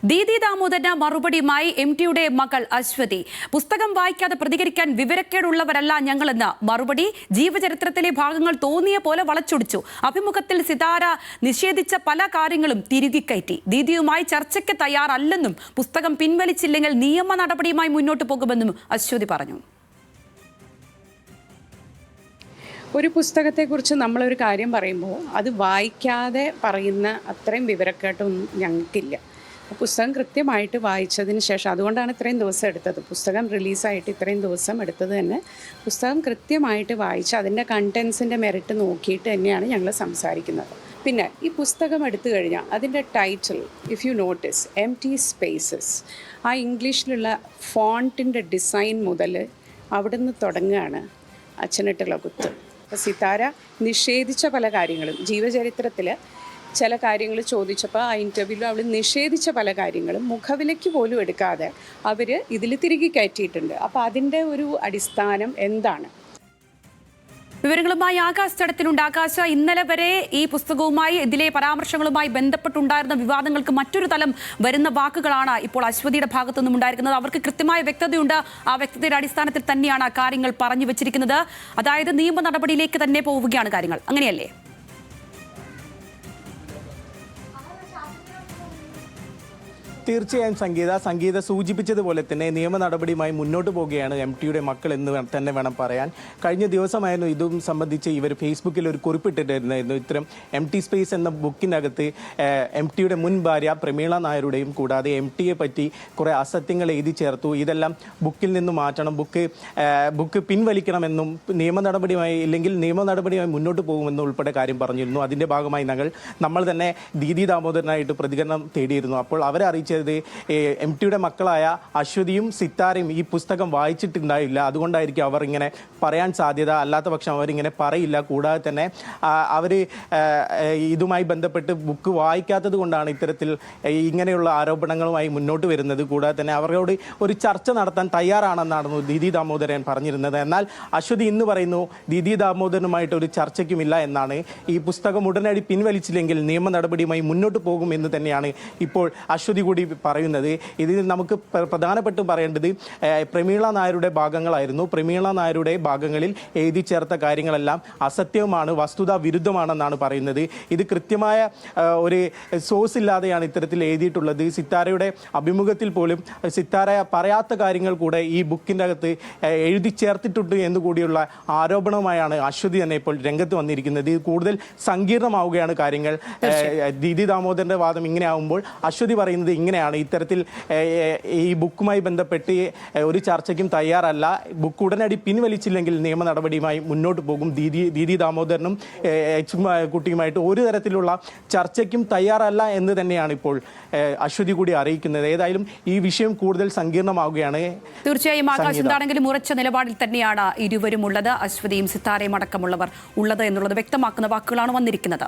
ദീദി ദാമോദരന് മറുപടിയുമായി എംടിയുടെ മകൾ അശ്വതി. പുസ്തകം വായിക്കാതെ പ്രതികരിക്കാൻ വിവരക്കേടുള്ളവരല്ല ഞങ്ങളെന്ന് മറുപടി. ജീവചരിത്രത്തിലെ ഭാഗങ്ങൾ തോന്നിയ പോലെ വളച്ചൊടിച്ചു. അഭിമുഖത്തിൽ സിതാര നിഷേധിച്ച പല കാര്യങ്ങളും തിരുകി കയറ്റി. ദീദിയുമായി ചർച്ചയ്ക്ക് തയ്യാറല്ലെന്നും പുസ്തകം പിൻവലിച്ചില്ലെങ്കിൽ നിയമ നടപടിയുമായി മുന്നോട്ട് പോകുമെന്നും അശ്വതി പറഞ്ഞു. ഒരു പുസ്തകത്തെക്കുറിച്ച് നമ്മളൊരു കാര്യം പറയുമ്പോൾ അത് വായിക്കാതെ പറയുന്ന അത്രയും വിവരക്കേട്ടൊന്നും ഞങ്ങൾക്കില്ല. പുസ്തകം കൃത്യമായിട്ട് വായിച്ചതിന് ശേഷം, അതുകൊണ്ടാണ് ഇത്രയും ദിവസം എടുത്തത്. പുസ്തകം റിലീസായിട്ട് ഇത്രയും ദിവസം എടുത്തത് തന്നെ പുസ്തകം കൃത്യമായിട്ട് വായിച്ച് അതിൻ്റെ കണ്ടൻസിൻ്റെ മെറിറ്റ് നോക്കിയിട്ട് തന്നെയാണ് ഞങ്ങൾ സംസാരിക്കുന്നത്. പിന്നെ ഈ പുസ്തകം എടുത്തു കഴിഞ്ഞാൽ അതിൻ്റെ title if you notice empty spaces, ആ ഇംഗ്ലീഷിലുള്ള ഫോണ്ടിൻ്റെ ഡിസൈൻ മുതൽ അവിടുന്ന് തുടങ്ങുകയാണ് അച്ഛനിട്ടുള്ള കുത്ത്. സിതാര നിഷേധിച്ച പല കാര്യങ്ങളും, ജീവചരിത്രത്തിൽ ചില കാര്യങ്ങൾ ചോദിച്ചപ്പോൾ ആ ഇൻ്റർവ്യൂവിൽ അവൾ നിഷേധിച്ച പല കാര്യങ്ങളും മുഖവിലയ്ക്ക് പോലും എടുക്കാതെ അവർ ഇതിൽ തിരികെ കയറ്റിയിട്ടുണ്ട്. അപ്പോൾ അതിൻ്റെ ഒരു അടിസ്ഥാനം എന്താണ്? വിവരങ്ങളുമായി ആകാശ് ചടത്തിലുണ്ട്. ആകാശ്, ഇന്നലെ വരെ ഈ പുസ്തകവുമായി ഇതിലെ പരാമർശങ്ങളുമായി ബന്ധപ്പെട്ടുണ്ടായിരുന്ന വിവാദങ്ങൾക്ക് മറ്റൊരു തലം വരുന്ന വാക്കുകളാണ് ഇപ്പോൾ അശ്വതിയുടെ ഭാഗത്തു നിന്നും ഉണ്ടായിരിക്കുന്നത്. അവർക്ക് കൃത്യമായ വ്യക്തതയുണ്ട്. ആ വ്യക്തതയുടെ അടിസ്ഥാനത്തിൽ തന്നെയാണ് കാര്യങ്ങൾ പറഞ്ഞു വെച്ചിരിക്കുന്നത്. അതായത് നിയമ നടപടിയിലേക്ക് തന്നെ പോവുകയാണ് കാര്യങ്ങൾ, അങ്ങനെയല്ലേ? തീർച്ചയായും സംഗീത സൂചിപ്പിച്ചതുപോലെ തന്നെ നിയമ നടപടിയുമായി മുന്നോട്ട് പോവുകയാണ് എംടിയുടെ മക്കൾ എന്ന് തന്നെ വേണം പറയാൻ. കഴിഞ്ഞ ദിവസമായിരുന്നു ഇതും സംബന്ധിച്ച് ഇവർ ഫേസ്ബുക്കിൽ ഒരു കുറിപ്പിട്ടിരുന്നായിരുന്നു. ഇത്തരം എംടി സ്പേസ് എന്ന ബുക്കിനകത്ത് എംടിയുടെ മുൻ ഭാര്യ പ്രമീള നായരുടെയും കൂടാതെ എംടിയെ പറ്റി കുറേ അസത്യങ്ങൾ എഴുതി ചേർത്തു. ഇതെല്ലാം ബുക്കിൽ നിന്ന് മാറ്റണം, ബുക്ക് പിൻവലിക്കണമെന്നും നിയമ നടപടിയുമായി മുന്നോട്ട് പോകുമെന്നും ഉൾപ്പെടെ കാര്യം പറഞ്ഞിരുന്നു. അതിൻ്റെ ഭാഗമായി നമ്മൾ തന്നെ ദീദി ദാമോദരനായിട്ട് പ്രതികരണം തേടിയിരുന്നു. അപ്പോൾ അവരെ അറിയിച്ചത് എംടിയുടെ മക്കളായ അശ്വതിയും സിത്താരയും ഈ പുസ്തകം വായിച്ചിട്ടുണ്ടായില്ല, അതുകൊണ്ടായിരിക്കും അവർ ഇങ്ങനെ പറയാൻ സാധ്യത. അല്ലാത്ത പക്ഷം അവരിങ്ങനെ പറയില്ല. കൂടാതെ തന്നെ അവർ ഇതുമായി ബന്ധപ്പെട്ട് ബുക്ക് വായിക്കാത്തത് കൊണ്ടാണ് ഇത്തരത്തിൽ ഇങ്ങനെയുള്ള ആരോപണങ്ങളുമായി മുന്നോട്ട് വരുന്നത്. കൂടാതെ തന്നെ അവരോട് ഒരു ചർച്ച നടത്താൻ തയ്യാറാണെന്നാണ് ദീദി ദാമോദരൻ പറഞ്ഞിരുന്നത്. എന്നാൽ അശ്വതി ഇന്ന് പറയുന്നു ദീദി ദാമോദരനുമായിട്ട് ഒരു ചർച്ചയ്ക്കുമില്ല എന്നാണ്. ഈ പുസ്തകം ഉടനടി പിൻവലിച്ചില്ലെങ്കിൽ നിയമ നടപടിയുമായി മുന്നോട്ട് പോകും എന്ന് തന്നെയാണ് ഇപ്പോൾ അശ്വതി കൂടി പറയുന്നത്. ഇതിൽ നമുക്ക് പ്രധാനപ്പെട്ടും പറയേണ്ടത് പ്രമീള നായരുടെ ഭാഗങ്ങളായിരുന്നു. പ്രമീള നായരുടെ ഭാഗങ്ങളിൽ എഴുതി ചേർത്ത കാര്യങ്ങളെല്ലാം അസത്യവുമാണ്, വസ്തുതാ വിരുദ്ധമാണെന്നാണ് പറയുന്നത്. ഇത് കൃത്യമായ ഒരു സോഴ്സ് ഇല്ലാതെയാണ് ഇത്തരത്തിൽ എഴുതിയിട്ടുള്ളത്. സിത്താരയുടെ അഭിമുഖത്തിൽ പോലും സിത്താര പറയാത്ത കാര്യങ്ങൾ കൂടെ ഈ ബുക്കിൻ്റെ അകത്ത് എഴുതി ചേർത്തിട്ടുണ്ട് എന്നുകൂടിയുള്ള ആരോപണവുമായാണ് അശ്വതി തന്നെ ഇപ്പോൾ രംഗത്ത് വന്നിരിക്കുന്നത്. ഇത് കൂടുതൽ സങ്കീർണമാവുകയാണ് കാര്യങ്ങൾ. ദീദി ദാമോദരൻ്റെ വാദം ഇങ്ങനെ ആകുമ്പോൾ അശ്വതി പറയുന്നത് ഇങ്ങനെയാണ്: ഇത്തരത്തിൽ ഈ ബുക്കുമായി ബന്ധപ്പെട്ട് ഒരു ചർച്ചയ്ക്കും തയ്യാറല്ല, ബുക്ക് ഉടനടി പിൻവലിച്ചില്ലെങ്കിൽ നിയമ നടപടിയുമായി മുന്നോട്ട് പോകും. ദീദി ദാമോദരനും കുട്ടിയുമായിട്ട് ഒരു തരത്തിലുള്ള ചർച്ചയ്ക്കും തയ്യാറല്ല എന്ന് തന്നെയാണ് ഇപ്പോൾ അശ്വതി കൂടി അറിയിക്കുന്നത്. ഏതായാലും ഈ വിഷയം കൂടുതൽ സങ്കീർണമാവുകയാണ്. തീർച്ചയായും ആകാശ്, എന്താണെങ്കിലും ഉറച്ച നിലപാടിൽ തന്നെയാണ് ഇരുവരും ഉള്ളത്. അശ്വതിയും സിത്താരയും അടക്കമുള്ളവർ ഉള്ളത് എന്നുള്ളത് വ്യക്തമാക്കുന്ന വാക്കുകളാണ് വന്നിരിക്കുന്നത്.